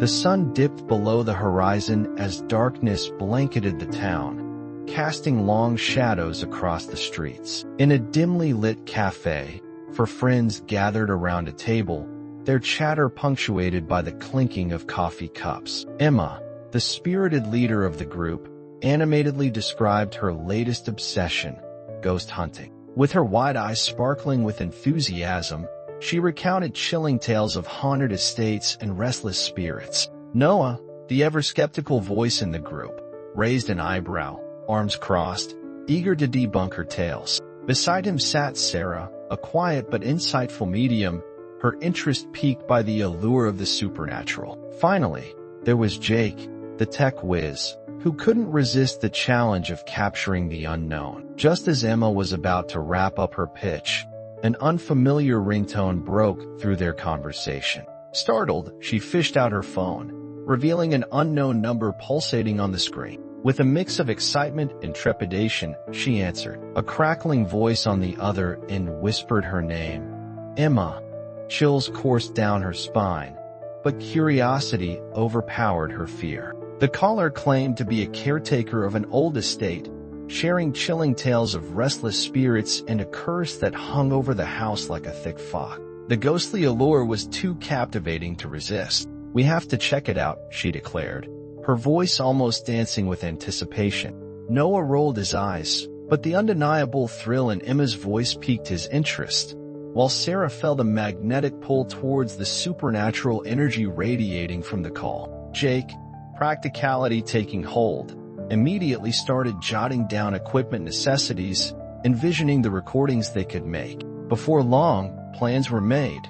The sun dipped below the horizon as darkness blanketed the town, casting long shadows across the streets. In a dimly lit cafe, four friends gathered around a table, their chatter punctuated by the clinking of coffee cups. Emma, the spirited leader of the group, animatedly described her latest obsession, ghost hunting. With her wide eyes sparkling with enthusiasm, she recounted chilling tales of haunted estates and restless spirits. Noah, the ever-skeptical voice in the group, raised an eyebrow, arms crossed, eager to debunk her tales. Beside him sat Sarah, a quiet but insightful medium, her interest piqued by the allure of the supernatural. Finally, there was Jake, the tech whiz, who couldn't resist the challenge of capturing the unknown. Just as Emma was about to wrap up her pitch, an unfamiliar ringtone broke through their conversation. Startled, she fished out her phone, revealing an unknown number pulsating on the screen. With a mix of excitement and trepidation, she answered. A crackling voice on the other end whispered her name. Emma. Chills coursed down her spine, but curiosity overpowered her fear. The caller claimed to be a caretaker of an old estate, sharing chilling tales of restless spirits and a curse that hung over the house like a thick fog. The ghostly allure was too captivating to resist. We have to check it out, she declared, her voice almost dancing with anticipation. Noah rolled his eyes, but the undeniable thrill in Emma's voice piqued his interest, while Sarah felt a magnetic pull towards the supernatural energy radiating from the call. Jake, practicality taking hold, immediately started jotting down equipment necessities, envisioning the recordings they could make. Before long, plans were made.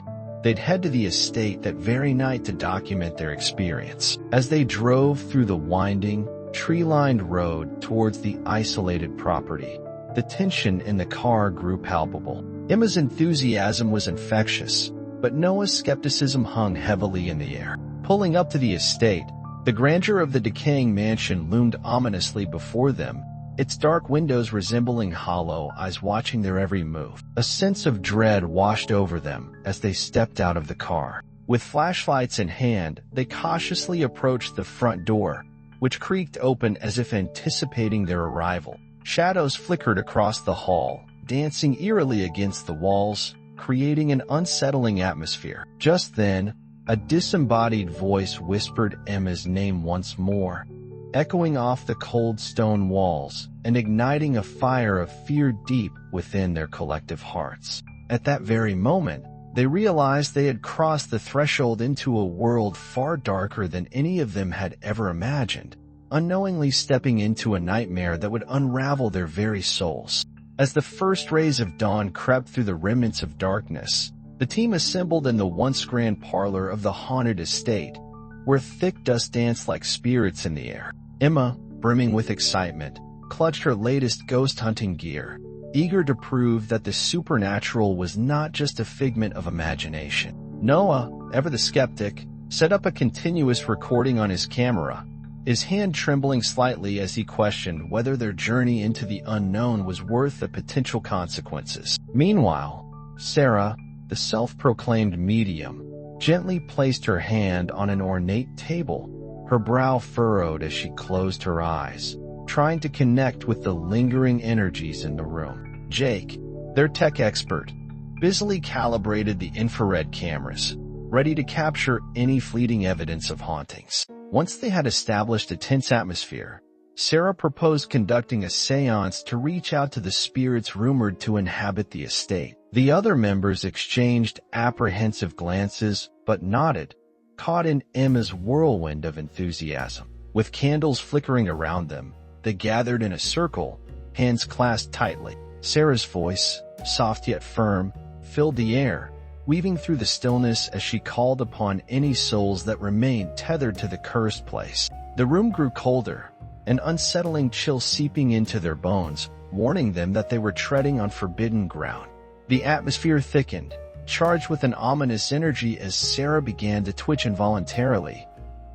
They'd head to the estate that very night to document their experience. As they drove through the winding, tree-lined road towards the isolated property, the tension in the car grew palpable. Emma's enthusiasm was infectious, but Noah's skepticism hung heavily in the air. Pulling up to the estate, the grandeur of the decaying mansion loomed ominously before them, its dark windows resembling hollow eyes watching their every move. A sense of dread washed over them as they stepped out of the car. With flashlights in hand, they cautiously approached the front door, which creaked open as if anticipating their arrival. Shadows flickered across the hall, dancing eerily against the walls, creating an unsettling atmosphere. Just then, a disembodied voice whispered Emma's name once more, echoing off the cold stone walls and igniting a fire of fear deep within their collective hearts. At that very moment, they realized they had crossed the threshold into a world far darker than any of them had ever imagined, unknowingly stepping into a nightmare that would unravel their very souls. As the first rays of dawn crept through the remnants of darkness, the team assembled in the once grand parlor of the haunted estate, where thick dust danced like spirits in the air. Emma, brimming with excitement, clutched her latest ghost hunting gear, eager to prove that the supernatural was not just a figment of imagination. Noah, ever the skeptic, set up a continuous recording on his camera, his hand trembling slightly as he questioned whether their journey into the unknown was worth the potential consequences. Meanwhile, Sarah, the self-proclaimed medium, gently placed her hand on an ornate table, her brow furrowed as she closed her eyes, trying to connect with the lingering energies in the room. Jake, their tech expert, busily calibrated the infrared cameras, ready to capture any fleeting evidence of hauntings. Once they had established a tense atmosphere, Sarah proposed conducting a seance to reach out to the spirits rumored to inhabit the estate. The other members exchanged apprehensive glances, but nodded, caught in Emma's whirlwind of enthusiasm. With candles flickering around them, they gathered in a circle, hands clasped tightly. Sarah's voice, soft yet firm, filled the air, weaving through the stillness as she called upon any souls that remained tethered to the cursed place. The room grew colder, an unsettling chill seeping into their bones, warning them that they were treading on forbidden ground. The atmosphere thickened, charged with an ominous energy as Sarah began to twitch involuntarily,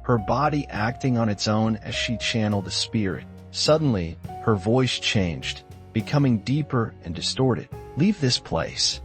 her body acting on its own as she channeled the spirit. Suddenly, her voice changed, becoming deeper and distorted. "Leave this place.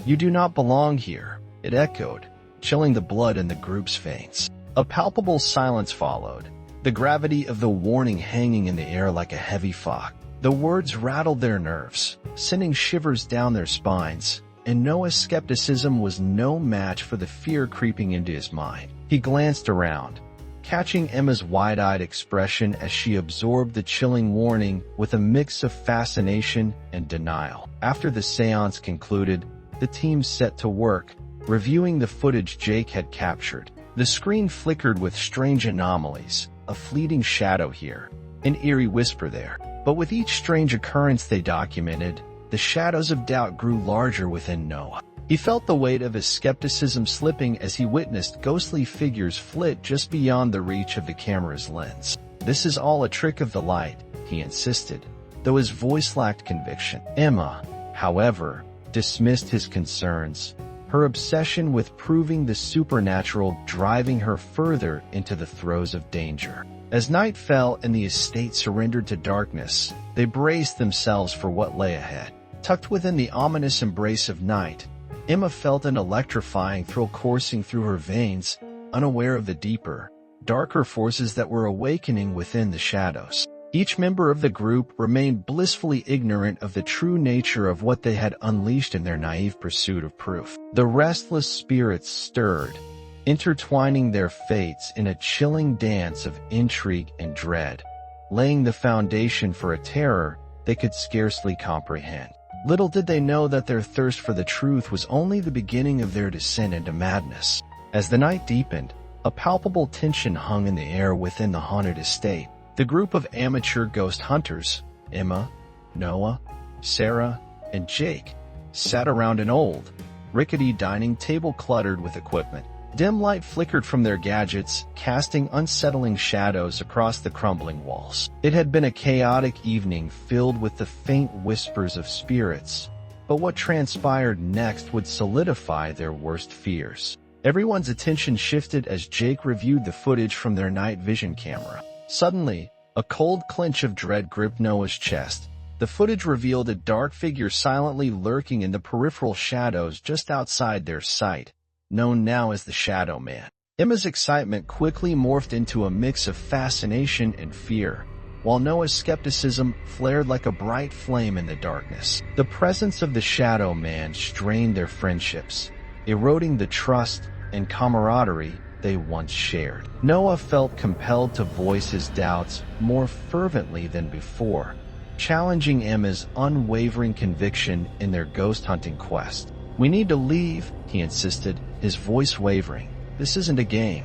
You do not belong here," it echoed, chilling the blood in the group's veins. A palpable silence followed, the gravity of the warning hanging in the air like a heavy fog. The words rattled their nerves, sending shivers down their spines, and Noah's skepticism was no match for the fear creeping into his mind. He glanced around, catching Emma's wide-eyed expression as she absorbed the chilling warning with a mix of fascination and denial. After the seance concluded, the team set to work, reviewing the footage Jake had captured. The screen flickered with strange anomalies, a fleeting shadow here, an eerie whisper there. But with each strange occurrence they documented, the shadows of doubt grew larger within Noah. He felt the weight of his skepticism slipping as he witnessed ghostly figures flit just beyond the reach of the camera's lens. "This is all a trick of the light," he insisted, though his voice lacked conviction. Emma, however, dismissed his concerns, her obsession with proving the supernatural driving her further into the throes of danger. As night fell and the estate surrendered to darkness, they braced themselves for what lay ahead. Tucked within the ominous embrace of night, Emma felt an electrifying thrill coursing through her veins, unaware of the deeper, darker forces that were awakening within the shadows. Each member of the group remained blissfully ignorant of the true nature of what they had unleashed in their naive pursuit of proof. The restless spirits stirred, intertwining their fates in a chilling dance of intrigue and dread, laying the foundation for a terror they could scarcely comprehend. Little did they know that their thirst for the truth was only the beginning of their descent into madness. As the night deepened, a palpable tension hung in the air within the haunted estate. The group of amateur ghost hunters, Emma, Noah, Sarah, and Jake, sat around an old, rickety dining table cluttered with equipment. Dim light flickered from their gadgets, casting unsettling shadows across the crumbling walls. It had been a chaotic evening filled with the faint whispers of spirits, but what transpired next would solidify their worst fears. Everyone's attention shifted as Jake reviewed the footage from their night vision camera. Suddenly, a cold clench of dread gripped Noah's chest. The footage revealed a dark figure silently lurking in the peripheral shadows just outside their sight, known now as the Shadow Man. Emma's excitement quickly morphed into a mix of fascination and fear, while Noah's skepticism flared like a bright flame in the darkness. The presence of the Shadow Man strained their friendships, eroding the trust and camaraderie they once shared. Noah felt compelled to voice his doubts more fervently than before, challenging Emma's unwavering conviction in their ghost hunting quest. "We need to leave," he insisted, his voice wavering. "This isn't a game.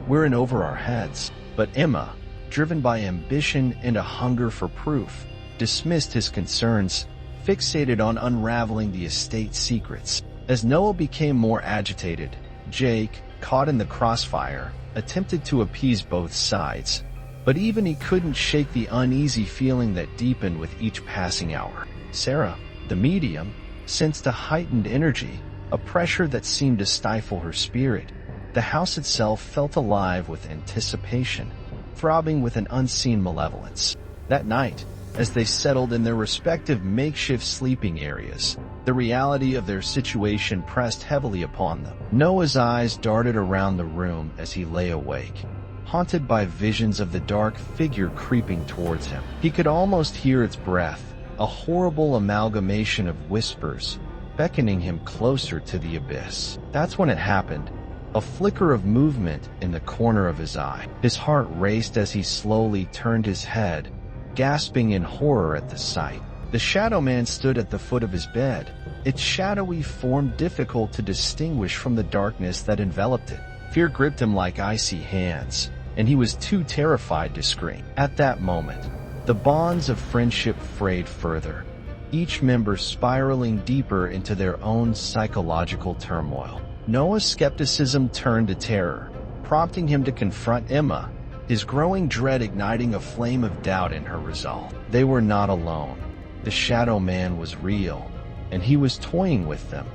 We're in over our heads." But Emma, driven by ambition and a hunger for proof, dismissed his concerns, fixated on unraveling the estate's secrets. As Noah became more agitated, Jake, caught in the crossfire, attempted to appease both sides, but even he couldn't shake the uneasy feeling that deepened with each passing hour. Sarah, the medium, sensed a heightened energy, a pressure that seemed to stifle her spirit. The house itself felt alive with anticipation, throbbing with an unseen malevolence. That night, as they settled in their respective makeshift sleeping areas, the reality of their situation pressed heavily upon them. Noah's eyes darted around the room as he lay awake, haunted by visions of the dark figure creeping towards him. He could almost hear its breath, a horrible amalgamation of whispers, beckoning him closer to the abyss. That's when it happened. A flicker of movement in the corner of his eye. His heart raced as he slowly turned his head, gasping in horror at the sight. The Shadow Man stood at the foot of his bed, its shadowy form difficult to distinguish from the darkness that enveloped it. Fear gripped him like icy hands, and he was too terrified to scream. At that moment, the bonds of friendship frayed further, each member spiraling deeper into their own psychological turmoil. Noah's skepticism turned to terror, prompting him to confront Emma, his growing dread igniting a flame of doubt in her resolve. They were not alone. The Shadow Man was real, and he was toying with them,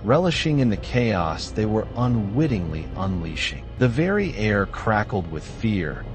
relishing in the chaos they were unwittingly unleashing. The very air crackled with fear,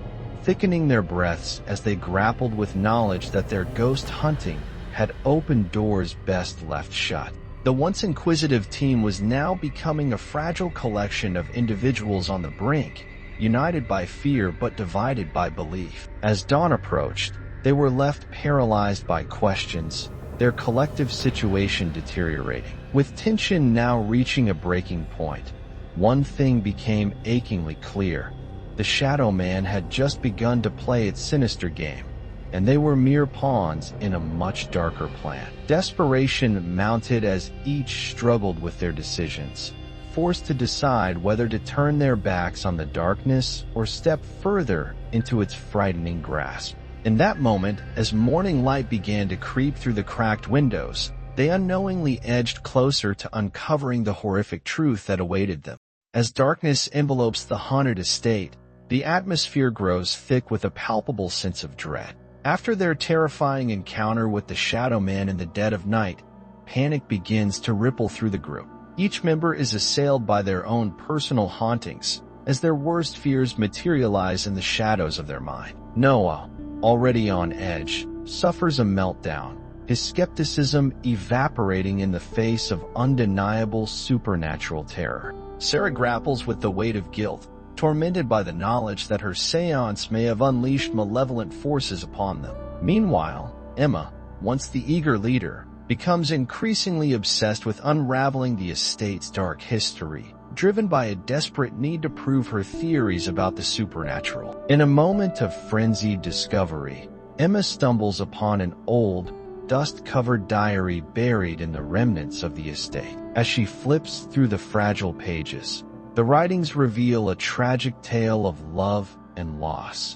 thickening their breaths as they grappled with knowledge that their ghost hunting had opened doors best left shut. The once inquisitive team was now becoming a fragile collection of individuals on the brink, united by fear but divided by belief. As dawn approached, they were left paralyzed by questions, their collective situation deteriorating. With tension now reaching a breaking point, one thing became achingly clear. The Shadow Man had just begun to play its sinister game, and they were mere pawns in a much darker plan. Desperation mounted as each struggled with their decisions, forced to decide whether to turn their backs on the darkness or step further into its frightening grasp. In that moment, as morning light began to creep through the cracked windows, they unknowingly edged closer to uncovering the horrific truth that awaited them. As darkness envelopes the haunted estate, the atmosphere grows thick with a palpable sense of dread. After their terrifying encounter with the Shadow Man in the dead of night, panic begins to ripple through the group. Each member is assailed by their own personal hauntings, as their worst fears materialize in the shadows of their mind. Noah, already on edge, suffers a meltdown, his skepticism evaporating in the face of undeniable supernatural terror. Sarah grapples with the weight of guilt, tormented by the knowledge that her seance may have unleashed malevolent forces upon them. Meanwhile, Emma, once the eager leader, becomes increasingly obsessed with unraveling the estate's dark history, driven by a desperate need to prove her theories about the supernatural. In a moment of frenzied discovery, Emma stumbles upon an old, dust-covered diary buried in the remnants of the estate. As she flips through the fragile pages, the writings reveal a tragic tale of love and loss,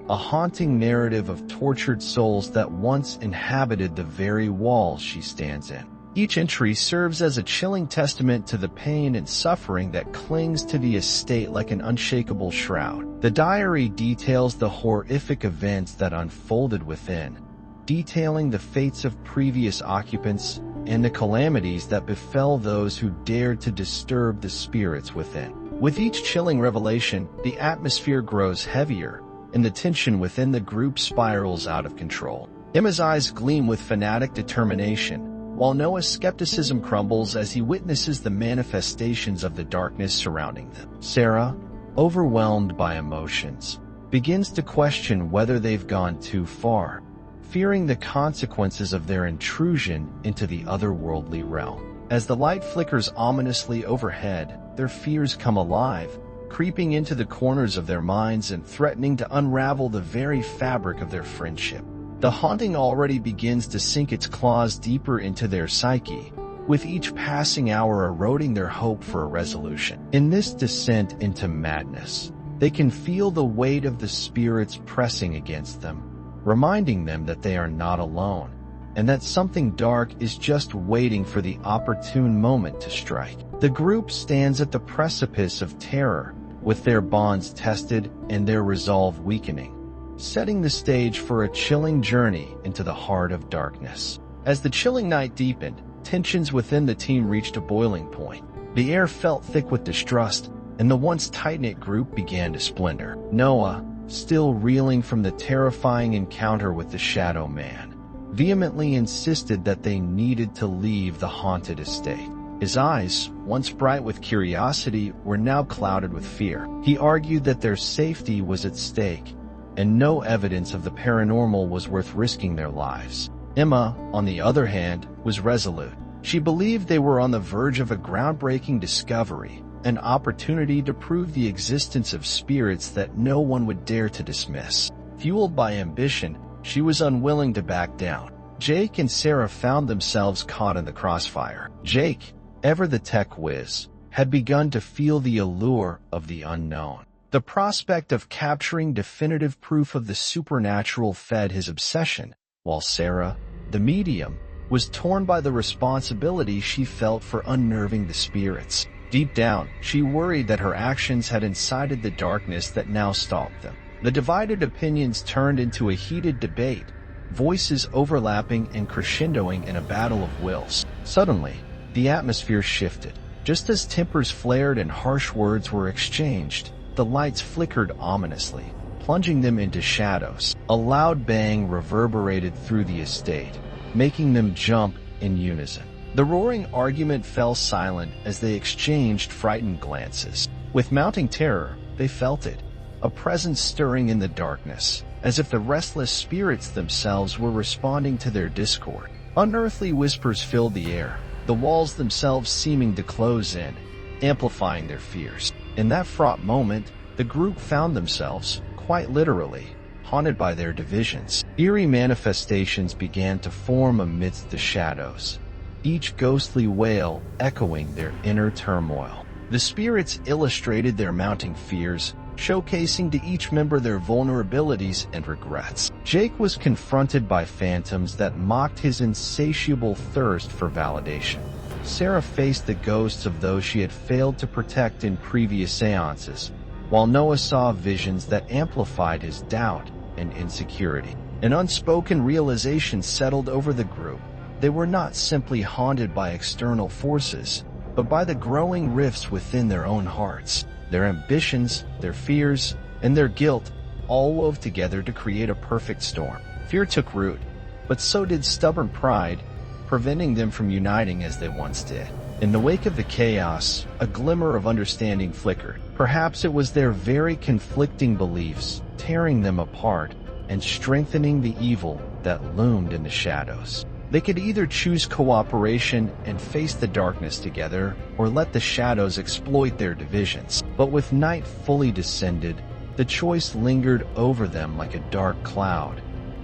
a haunting narrative of tortured souls that once inhabited the very walls she stands in. Each entry serves as a chilling testament to the pain and suffering that clings to the estate like an unshakable shroud. The diary details the horrific events that unfolded within, detailing the fates of previous occupants and the calamities that befell those who dared to disturb the spirits within. With each chilling revelation, the atmosphere grows heavier, and the tension within the group spirals out of control. Emma's eyes gleam with fanatic determination, while Noah's skepticism crumbles as he witnesses the manifestations of the darkness surrounding them. Sarah, overwhelmed by emotions, begins to question whether they've gone too far, fearing the consequences of their intrusion into the otherworldly realm. As the light flickers ominously overhead, their fears come alive, creeping into the corners of their minds and threatening to unravel the very fabric of their friendship. The haunting already begins to sink its claws deeper into their psyche, with each passing hour eroding their hope for a resolution. In this descent into madness, they can feel the weight of the spirits pressing against them, reminding them that they are not alone, and that something dark is just waiting for the opportune moment to strike. The group stands at the precipice of terror, with their bonds tested and their resolve weakening, setting the stage for a chilling journey into the heart of darkness. As the chilling night deepened, tensions within the team reached a boiling point. The air felt thick with distrust, and the once tight-knit group began to splinter. Noah, still reeling from the terrifying encounter with the Shadow Man, vehemently insisted that they needed to leave the haunted estate. His eyes, once bright with curiosity, were now clouded with fear. He argued that their safety was at stake, and no evidence of the paranormal was worth risking their lives. Emma, on the other hand, was resolute. She believed they were on the verge of a groundbreaking discovery, an opportunity to prove the existence of spirits that no one would dare to dismiss. Fueled by ambition, she was unwilling to back down. Jake and Sarah found themselves caught in the crossfire. Jake, ever the tech whiz, had begun to feel the allure of the unknown. The prospect of capturing definitive proof of the supernatural fed his obsession, while Sarah, the medium, was torn by the responsibility she felt for unnerving the spirits. Deep down, she worried that her actions had incited the darkness that now stalked them. The divided opinions turned into a heated debate, voices overlapping and crescendoing in a battle of wills. Suddenly, the atmosphere shifted. Just as tempers flared and harsh words were exchanged, the lights flickered ominously, plunging them into shadows. A loud bang reverberated through the estate, making them jump in unison. The roaring argument fell silent as they exchanged frightened glances. With mounting terror, They felt it, a presence stirring in the darkness, as if the restless spirits themselves were responding to their discord. Unearthly whispers filled the air, the walls themselves seeming to close in, amplifying their fears. In that fraught moment, the group found themselves, quite literally, haunted by their divisions. Eerie manifestations began to form amidst the shadows, each ghostly wail echoing their inner turmoil. The spirits illustrated their mounting fears, showcasing to each member their vulnerabilities and regrets. Jake was confronted by phantoms that mocked his insatiable thirst for validation. Sarah faced the ghosts of those she had failed to protect in previous seances, while Noah saw visions that amplified his doubt and insecurity. An unspoken realization settled over the group. They were not simply haunted by external forces, but by the growing rifts within their own hearts. Their ambitions, their fears, and their guilt all wove together to create a perfect storm. Fear took root, but so did stubborn pride, preventing them from uniting as they once did. In the wake of the chaos, a glimmer of understanding flickered. Perhaps it was their very conflicting beliefs tearing them apart and strengthening the evil that loomed in the shadows. They could either choose cooperation and face the darkness together, or let the shadows exploit their divisions. But with night fully descended, the choice lingered over them like a dark cloud,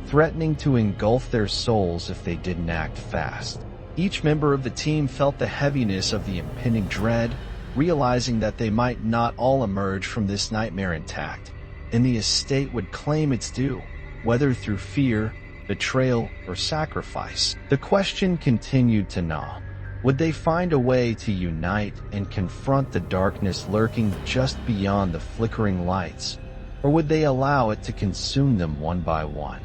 threatening to engulf their souls if they didn't act fast. Each member of the team felt the heaviness of the impending dread, realizing that they might not all emerge from this nightmare intact, and the estate would claim its due, whether through fear, betrayal, or sacrifice. The question continued to gnaw. Would they find a way to unite and confront the darkness lurking just beyond the flickering lights, or would they allow it to consume them one by one?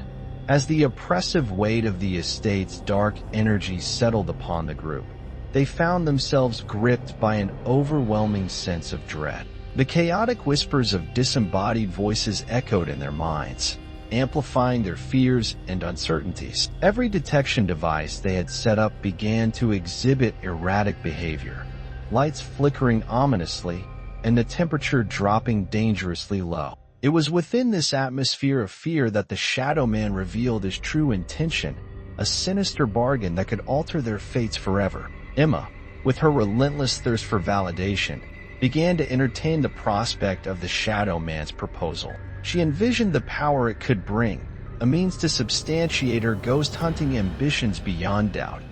As the oppressive weight of the estate's dark energy settled upon the group, they found themselves gripped by an overwhelming sense of dread. The chaotic whispers of disembodied voices echoed in their minds, amplifying their fears and uncertainties. Every detection device they had set up began to exhibit erratic behavior, lights flickering ominously, and the temperature dropping dangerously low. It was within this atmosphere of fear that the Shadow Man revealed his true intention, a sinister bargain that could alter their fates forever. Emma, with her relentless thirst for validation, began to entertain the prospect of the Shadow Man's proposal. She envisioned the power it could bring, a means to substantiate her ghost-hunting ambitions beyond doubt,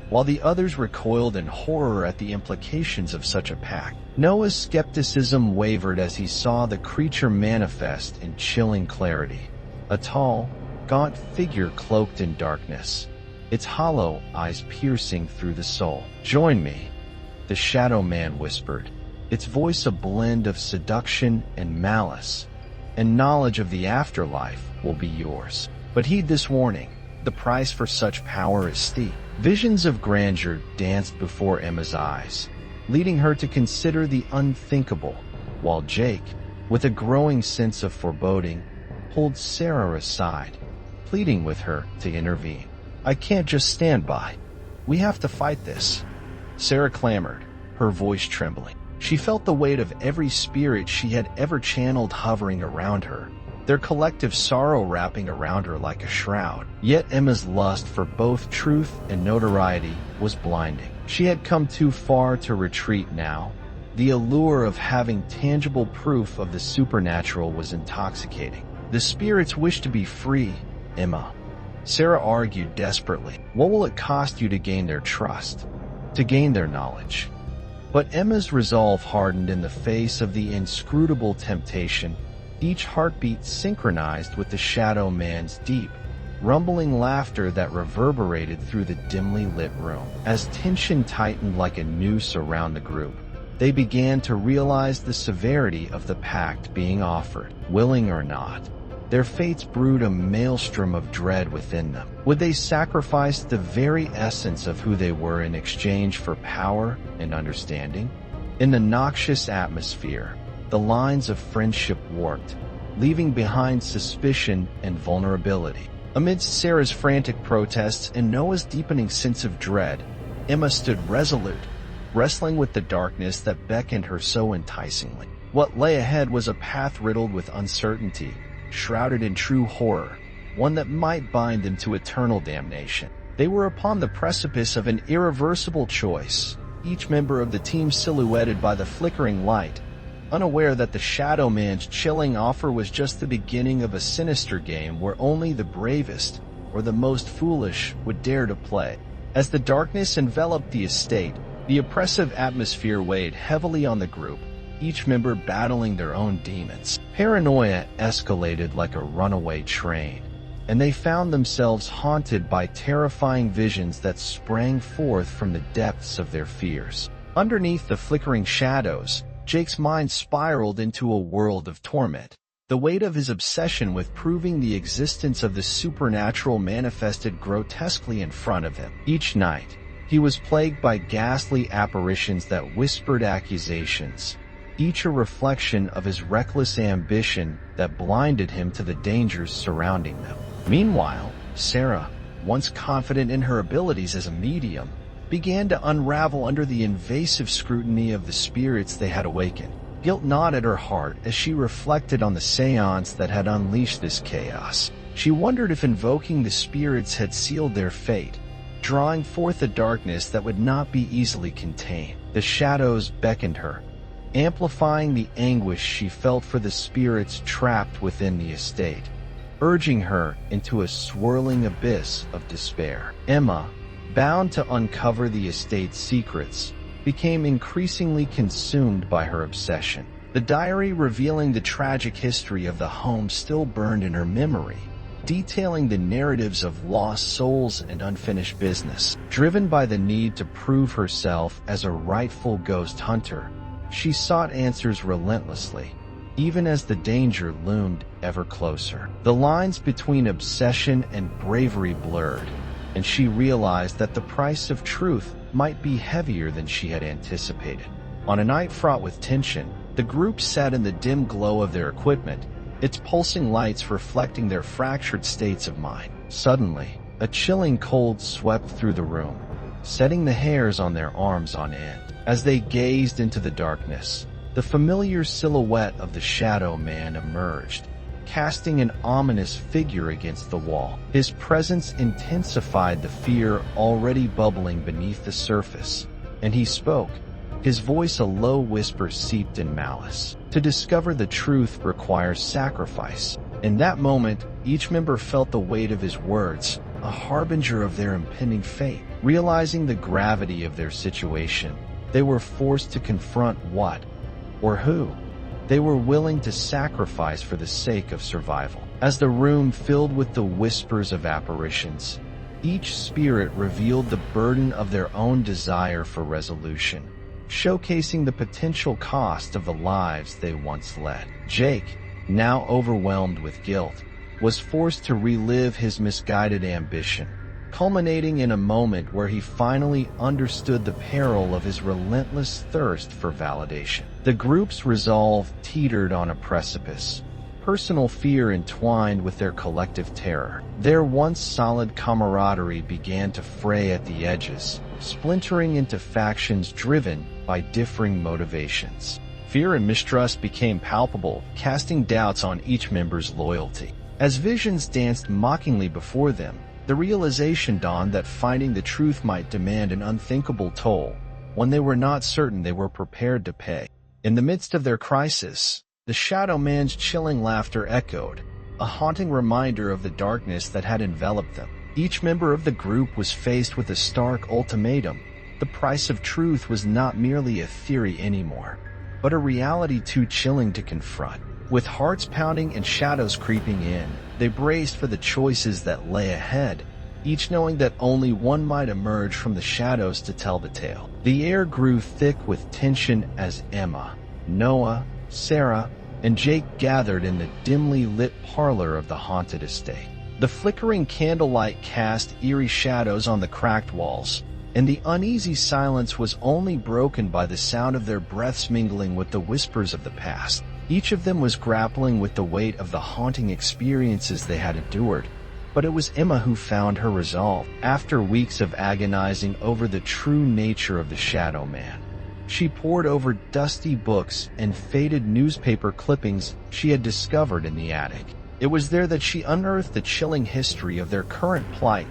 while the others recoiled in horror at the implications of such a pact. Noah's skepticism wavered as he saw the creature manifest in chilling clarity, a tall, gaunt figure cloaked in darkness, its hollow eyes piercing through the soul. "Join me," the Shadow Man whispered, its voice a blend of seduction and malice. "And knowledge of the afterlife will be yours. But heed this warning, the price for such power is steep." Visions of grandeur danced before Emma's eyes, leading her to consider the unthinkable, while Jake, with a growing sense of foreboding, pulled Sarah aside, pleading with her to intervene. "I can't just stand by. We have to fight this," Sarah clamored, her voice trembling. She felt the weight of every spirit she had ever channeled hovering around her, their collective sorrow wrapping around her like a shroud. Yet Emma's lust for both truth and notoriety was blinding. She had come too far to retreat now. The allure of having tangible proof of the supernatural was intoxicating. "The spirits wish to be free, Emma," Sarah argued desperately. "What will it cost you to gain their trust, to gain their knowledge?" But Emma's resolve hardened in the face of the inscrutable temptation, each heartbeat synchronized with the Shadow Man's deep, rumbling laughter that reverberated through the dimly lit room. As tension tightened like a noose around the group, they began to realize the severity of the pact being offered. Willing or not, their fates brewed a maelstrom of dread within them. Would they sacrifice the very essence of who they were in exchange for power and understanding? In the noxious atmosphere, the lines of friendship warped, leaving behind suspicion and vulnerability. Amidst Sarah's frantic protests and Noah's deepening sense of dread, Emma stood resolute, wrestling with the darkness that beckoned her so enticingly. What lay ahead was a path riddled with uncertainty, shrouded in true horror, one that might bind them to eternal damnation. They were upon the precipice of an irreversible choice, each member of the team silhouetted by the flickering light, unaware that the Shadow Man's chilling offer was just the beginning of a sinister game where only the bravest or the most foolish would dare to play. As the darkness enveloped the estate, the oppressive atmosphere weighed heavily on the group, each member battling their own demons. Paranoia escalated like a runaway train, and they found themselves haunted by terrifying visions that sprang forth from the depths of their fears. Underneath the flickering shadows, Jake's mind spiraled into a world of torment. The weight of his obsession with proving the existence of the supernatural manifested grotesquely in front of him. Each night, he was plagued by ghastly apparitions that whispered accusations, each a reflection of his reckless ambition that blinded him to the dangers surrounding them. Meanwhile, Sarah, once confident in her abilities as a medium, began to unravel under the invasive scrutiny of the spirits they had awakened. Guilt gnawed at her heart as she reflected on the seance that had unleashed this chaos. She wondered if invoking the spirits had sealed their fate, drawing forth a darkness that would not be easily contained. The shadows beckoned her, amplifying the anguish she felt for the spirits trapped within the estate, urging her into a swirling abyss of despair. Emma, bound to uncover the estate's secrets, became increasingly consumed by her obsession. The diary revealing the tragic history of the home still burned in her memory, detailing the narratives of lost souls and unfinished business. Driven by the need to prove herself as a rightful ghost hunter, she sought answers relentlessly, even as the danger loomed ever closer. The lines between obsession and bravery blurred, and she realized that the price of truth might be heavier than she had anticipated. On a night fraught with tension, the group sat in the dim glow of their equipment, its pulsing lights reflecting their fractured states of mind. Suddenly, a chilling cold swept through the room, setting the hairs on their arms on end. As they gazed into the darkness, the familiar silhouette of the Shadow Man emerged, casting an ominous figure against the wall. His presence intensified the fear already bubbling beneath the surface, and he spoke, his voice a low whisper seeped in malice. To discover the truth requires sacrifice. In that moment, each member felt the weight of his words, a harbinger of their impending fate. Realizing the gravity of their situation, they were forced to confront what, or who, they were willing to sacrifice for the sake of survival. As the room filled with the whispers of apparitions, each spirit revealed the burden of their own desire for resolution, showcasing the potential cost of the lives they once led. Jake, now overwhelmed with guilt, was forced to relive his misguided ambition, culminating in a moment where he finally understood the peril of his relentless thirst for validation. The group's resolve teetered on a precipice, personal fear entwined with their collective terror. Their once solid camaraderie began to fray at the edges, splintering into factions driven by differing motivations. Fear and mistrust became palpable, casting doubts on each member's loyalty. As visions danced mockingly before them, the realization dawned that finding the truth might demand an unthinkable toll, one they were not certain they were prepared to pay. In the midst of their crisis, the Shadow Man's chilling laughter echoed, a haunting reminder of the darkness that had enveloped them. Each member of the group was faced with a stark ultimatum. The price of truth was not merely a theory anymore, but a reality too chilling to confront. With hearts pounding and shadows creeping in, they braced for the choices that lay ahead, each knowing that only one might emerge from the shadows to tell the tale. The air grew thick with tension as Emma, Noah, Sarah, and Jake gathered in the dimly lit parlor of the haunted estate. The flickering candlelight cast eerie shadows on the cracked walls, and the uneasy silence was only broken by the sound of their breaths mingling with the whispers of the past. Each of them was grappling with the weight of the haunting experiences they had endured, but it was Emma who found her resolve. After weeks of agonizing over the true nature of the Shadow Man, She pored over dusty books and faded newspaper clippings she had discovered in the attic. It was there that she unearthed the chilling history of their current plight.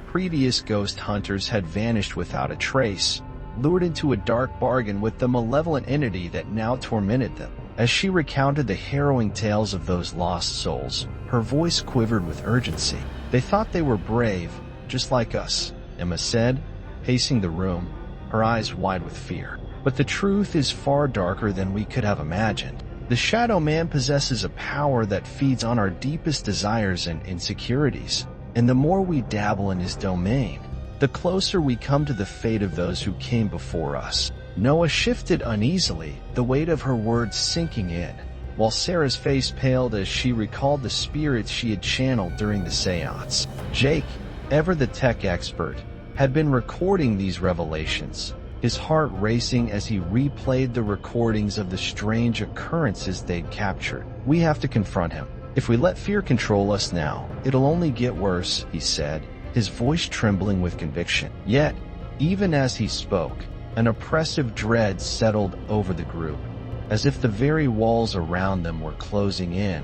Previous ghost hunters had vanished without a trace, lured into a dark bargain with the malevolent entity that now tormented them. As she recounted the harrowing tales of those lost souls, her voice quivered with urgency. "They thought they were brave, just like us," Emma said, pacing the room, her eyes wide with fear. "But the truth is far darker than we could have imagined. The Shadow Man possesses a power that feeds on our deepest desires and insecurities, and the more we dabble in his domain, the closer we come to the fate of those who came before us." Noah shifted uneasily, the weight of her words sinking in, while Sarah's face paled as she recalled the spirits she had channeled during the seance. Jake, ever the tech expert, had been recording these revelations, his heart racing as he replayed the recordings of the strange occurrences they'd captured. "We have to confront him. If we let fear control us now, it'll only get worse," he said, his voice trembling with conviction. Yet, even as he spoke, an oppressive dread settled over the group, as if the very walls around them were closing in,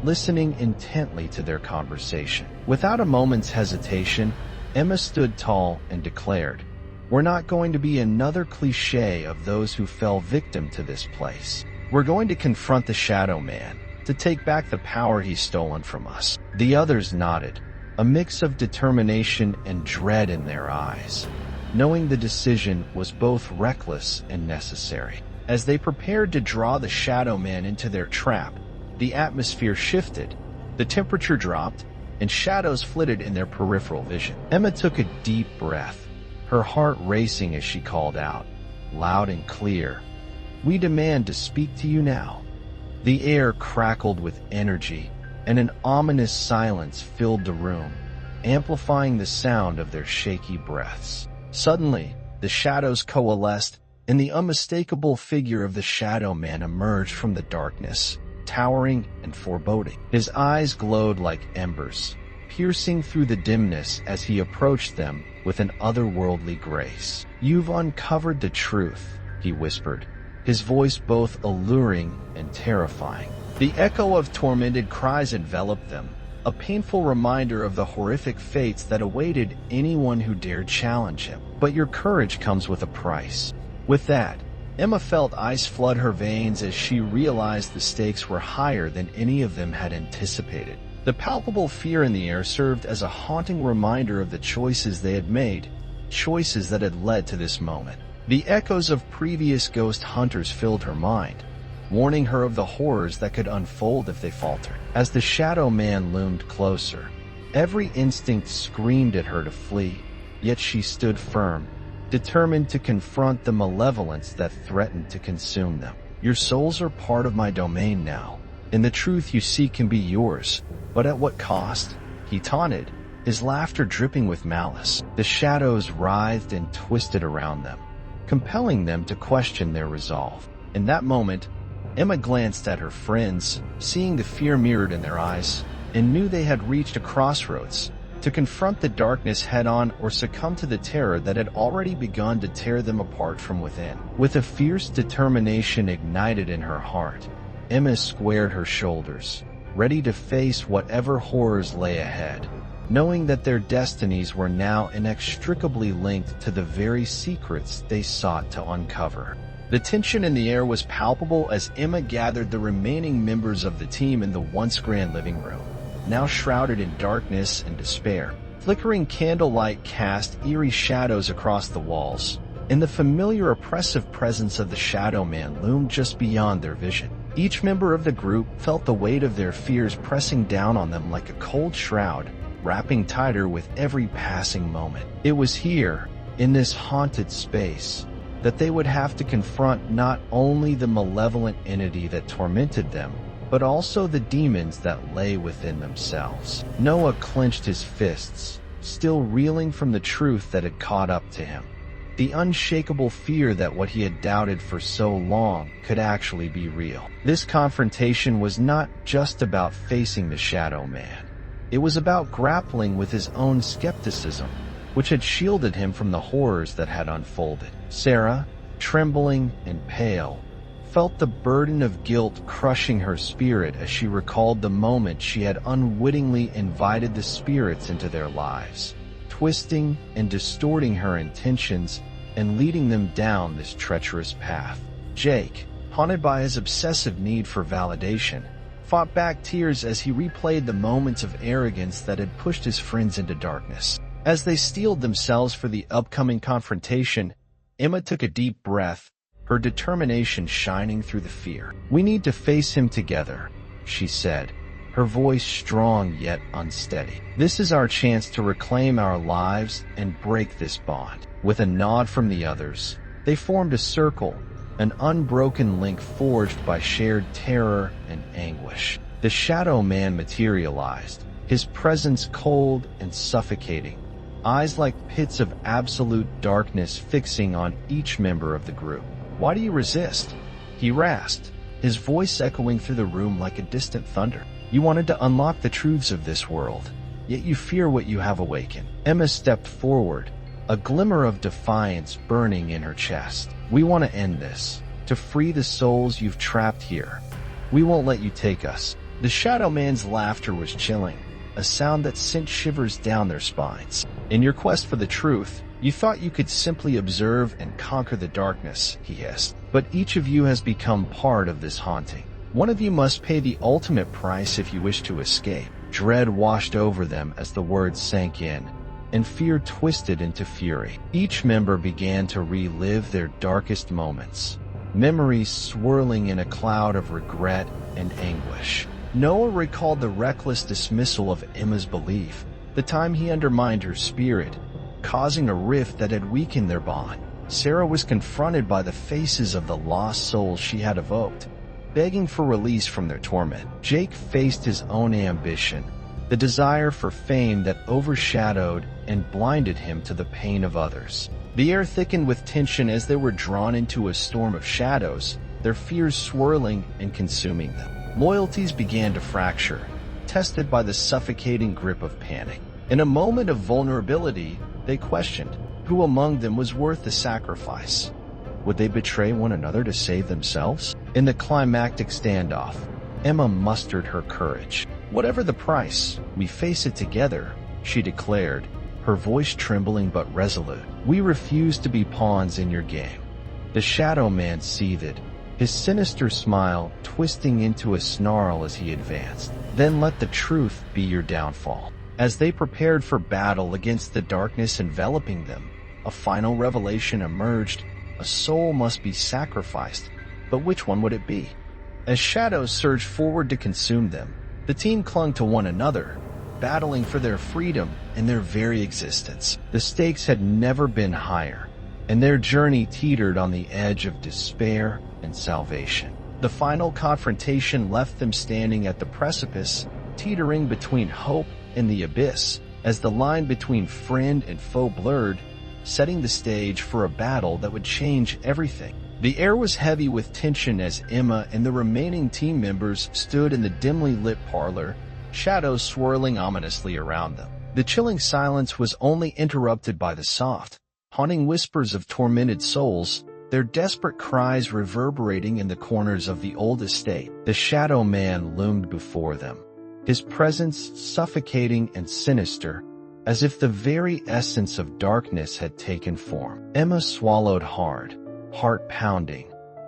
listening intently to their conversation. Without a moment's hesitation, Emma stood tall and declared, "We're not going to be another cliché of those who fell victim to this place. We're going to confront the Shadow Man, to take back the power he's stolen from us." The others nodded, a mix of determination and dread in their eyes, knowing the decision was both reckless and necessary. As they prepared to draw the Shadow Man into their trap, the atmosphere shifted, the temperature dropped, and shadows flitted in their peripheral vision. Emma took a deep breath, her heart racing as she called out, loud and clear, "We demand to speak to you now." The air crackled with energy, and an ominous silence filled the room, amplifying the sound of their shaky breaths. Suddenly, the shadows coalesced, and the unmistakable figure of the Shadow Man emerged from the darkness, towering and foreboding. His eyes glowed like embers, piercing through the dimness as he approached them with an otherworldly grace. "You've uncovered the truth," he whispered, his voice both alluring and terrifying. The echo of tormented cries enveloped them, a painful reminder of the horrific fates that awaited anyone who dared challenge him. "But your courage comes with a price." With that, Emma felt ice flood her veins as she realized the stakes were higher than any of them had anticipated. The palpable fear in the air served as a haunting reminder of the choices they had made, choices that had led to this moment. The echoes of previous ghost hunters filled her mind, warning her of the horrors that could unfold if they faltered. As the Shadow Man loomed closer, every instinct screamed at her to flee, yet she stood firm, determined to confront the malevolence that threatened to consume them. "Your souls are part of my domain now, and the truth you seek can be yours, but at what cost?" he taunted, his laughter dripping with malice. The shadows writhed and twisted around them, compelling them to question their resolve. In that moment, Emma glanced at her friends, seeing the fear mirrored in their eyes, and knew they had reached a crossroads, to confront the darkness head-on or succumb to the terror that had already begun to tear them apart from within. With a fierce determination ignited in her heart, Emma squared her shoulders, ready to face whatever horrors lay ahead, knowing that their destinies were now inextricably linked to the very secrets they sought to uncover. The tension in the air was palpable as Emma gathered the remaining members of the team in the once grand living room, now shrouded in darkness and despair. Flickering candlelight cast eerie shadows across the walls, and the familiar oppressive presence of the Shadow Man loomed just beyond their vision. Each member of the group felt the weight of their fears pressing down on them like a cold shroud, wrapping tighter with every passing moment. It was here, in this haunted space, that they would have to confront not only the malevolent entity that tormented them, but also the demons that lay within themselves. Noah clenched his fists, still reeling from the truth that had caught up to him. The unshakable fear that what he had doubted for so long could actually be real. This confrontation was not just about facing the Shadow Man. It was about grappling with his own skepticism, which had shielded him from the horrors that had unfolded. "Sarah," trembling and pale, felt the burden of guilt crushing her spirit as she recalled the moment she had unwittingly invited the spirits into their lives, twisting and distorting her intentions and leading them down this treacherous path. Jake, haunted by his obsessive need for validation, fought back tears as he replayed the moments of arrogance that had pushed his friends into darkness. As they steeled themselves for the upcoming confrontation, Emma took a deep breath, her determination shining through the fear. "We need to face him together," she said, her voice strong yet unsteady. "This is our chance to reclaim our lives and break this bond." With a nod from the others, they formed a circle, an unbroken link forged by shared terror and anguish. The Shadow Man materialized, his presence cold and suffocating, eyes like pits of absolute darkness fixing on each member of the group. "Why do you resist?" he rasped, his voice echoing through the room like a distant thunder. "You wanted to unlock the truths of this world, yet you fear what you have awakened." Emma stepped forward, a glimmer of defiance burning in her chest. "We want to end this, to free the souls you've trapped here. We won't let you take us." The Shadow Man's laughter was chilling, a sound that sent shivers down their spines. "In your quest for the truth, you thought you could simply observe and conquer the darkness," he hissed. "But each of you has become part of this haunting. One of you must pay the ultimate price if you wish to escape." Dread washed over them as the words sank in, and fear twisted into fury. Each member began to relive their darkest moments, memories swirling in a cloud of regret and anguish. Noah recalled the reckless dismissal of Emma's belief, the time he undermined her spirit, causing a rift that had weakened their bond. Sarah was confronted by the faces of the lost souls she had evoked, begging for release from their torment. Jake faced his own ambition, the desire for fame that overshadowed and blinded him to the pain of others. The air thickened with tension as they were drawn into a storm of shadows, their fears swirling and consuming them. Loyalties began to fracture, tested by the suffocating grip of panic. In a moment of vulnerability, they questioned who among them was worth the sacrifice. Would they betray one another to save themselves? In the climactic standoff, Emma mustered her courage. "Whatever the price, we face it together," she declared, her voice trembling but resolute. "We refuse to be pawns in your game." The Shadow Man seethed, his sinister smile twisting into a snarl as he advanced. "Then let the truth be your downfall." As they prepared for battle against the darkness enveloping them, a final revelation emerged. A soul must be sacrificed, but which one would it be? As shadows surged forward to consume them, the team clung to one another, battling for their freedom and their very existence. The stakes had never been higher, and their journey teetered on the edge of despair and salvation. The final confrontation left them standing at the precipice, teetering between hope and the abyss, as the line between friend and foe blurred, setting the stage for a battle that would change everything. The air was heavy with tension as Emma and the remaining team members stood in the dimly lit parlor, shadows swirling ominously around them. The chilling silence was only interrupted by the soft, haunting whispers of tormented souls, their desperate cries reverberating in the corners of the old estate. The Shadow Man loomed before them, his presence suffocating and sinister, as if the very essence of darkness had taken form. Emma swallowed hard, heart pounding,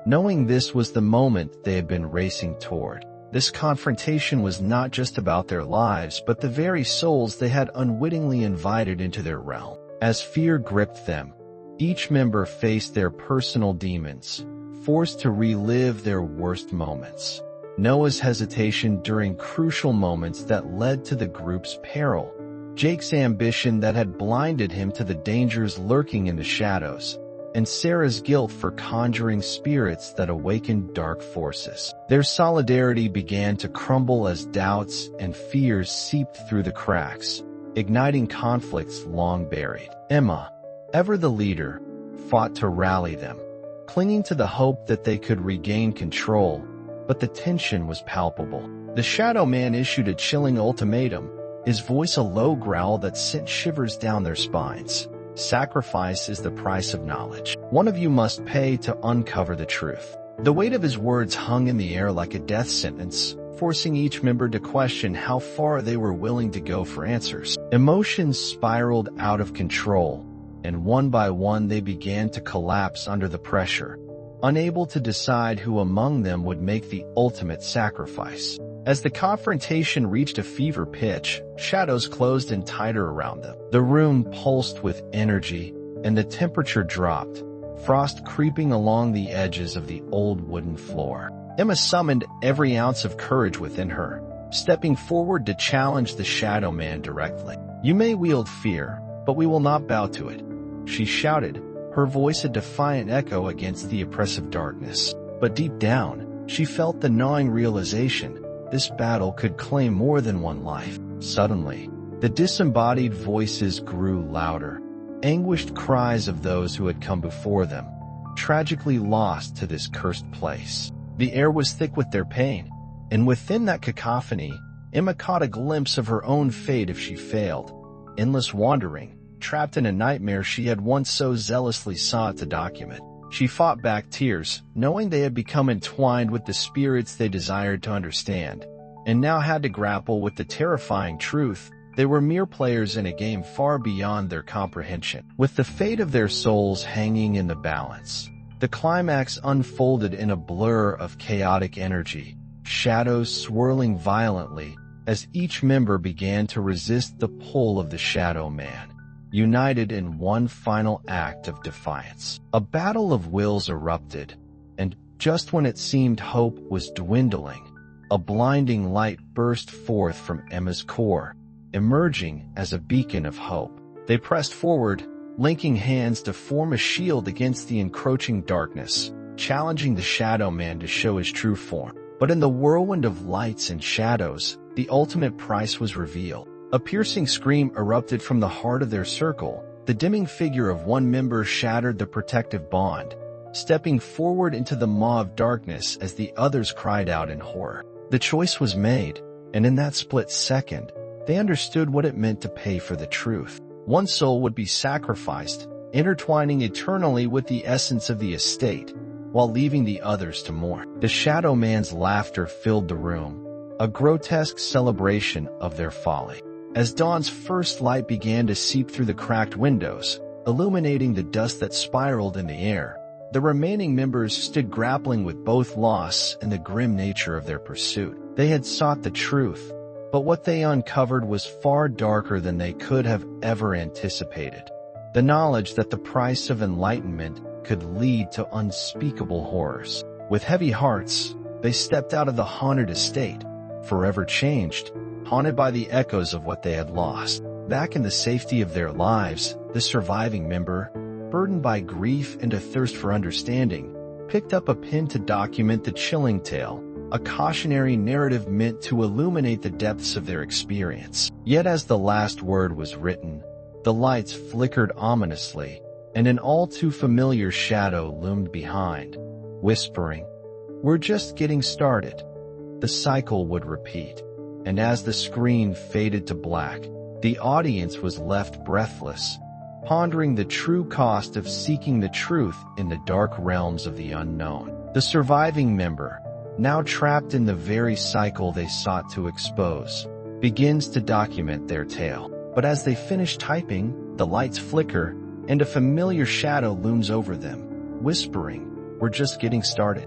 knowing this was the moment they had been racing toward. This confrontation was not just about their lives, but the very souls they had unwittingly invited into their realm. As fear gripped them, each member faced their personal demons, forced to relive their worst moments. Noah's hesitation during crucial moments that led to the group's peril, Jake's ambition that had blinded him to the dangers lurking in the shadows, and Sarah's guilt for conjuring spirits that awakened dark forces. Their solidarity began to crumble as doubts and fears seeped through the cracks, igniting conflicts long buried. Emma, ever the leader, fought to rally them, clinging to the hope that they could regain control, but the tension was palpable. The Shadow Man issued a chilling ultimatum, his voice a low growl that sent shivers down their spines. Sacrifice is the price of knowledge. One of you must pay to uncover the truth. The weight of his words hung in the air like a death sentence, forcing each member to question how far they were willing to go for answers. Emotions spiraled out of control, and one by one they began to collapse under the pressure, unable to decide who among them would make the ultimate sacrifice. As the confrontation reached a fever pitch, shadows closed in tighter around them. The room pulsed with energy, and the temperature dropped, frost creeping along the edges of the old wooden floor. Emma summoned every ounce of courage within her, stepping forward to challenge the Shadow Man directly. "You may wield fear, but we will not bow to it," she shouted, her voice a defiant echo against the oppressive darkness. But deep down, she felt the gnawing realization this battle could claim more than one life. Suddenly, the disembodied voices grew louder, anguished cries of those who had come before them, tragically lost to this cursed place. The air was thick with their pain, and within that cacophony, Emma caught a glimpse of her own fate if she failed. Endless wandering, trapped in a nightmare she had once so zealously sought to document. She fought back tears, knowing they had become entwined with the spirits they desired to understand, and now had to grapple with the terrifying truth they were mere players in a game far beyond their comprehension. With the fate of their souls hanging in the balance, the climax unfolded in a blur of chaotic energy, shadows swirling violently as each member began to resist the pull of the Shadow Man, united in one final act of defiance. A battle of wills erupted, and just when it seemed hope was dwindling, a blinding light burst forth from Emma's core, emerging as a beacon of hope. They pressed forward, linking hands to form a shield against the encroaching darkness, challenging the Shadow Man to show his true form. But in the whirlwind of lights and shadows, the ultimate price was revealed. A piercing scream erupted from the heart of their circle. The dimming figure of one member shattered the protective bond, stepping forward into the maw of darkness as the others cried out in horror. The choice was made, and in that split second, they understood what it meant to pay for the truth. One soul would be sacrificed, intertwining eternally with the essence of the estate, while leaving the others to mourn. The Shadow Man's laughter filled the room, a grotesque celebration of their folly. As dawn's first light began to seep through the cracked windows, illuminating the dust that spiraled in the air, the remaining members stood grappling with both loss and the grim nature of their pursuit. They had sought the truth, but what they uncovered was far darker than they could have ever anticipated. The knowledge that the price of enlightenment could lead to unspeakable horrors. With heavy hearts, they stepped out of the haunted estate, forever changed, haunted by the echoes of what they had lost. Back in the safety of their lives, the surviving member, burdened by grief and a thirst for understanding, picked up a pen to document the chilling tale, a cautionary narrative meant to illuminate the depths of their experience. Yet as the last word was written, the lights flickered ominously, and an all too familiar shadow loomed behind, whispering, "We're just getting started." The cycle would repeat, and as the screen faded to black, the audience was left breathless, pondering the true cost of seeking the truth in the dark realms of the unknown. The surviving member, now trapped in the very cycle they sought to expose, begins to document their tale. But as they finish typing, the lights flicker, and a familiar shadow looms over them, whispering, "We're just getting started."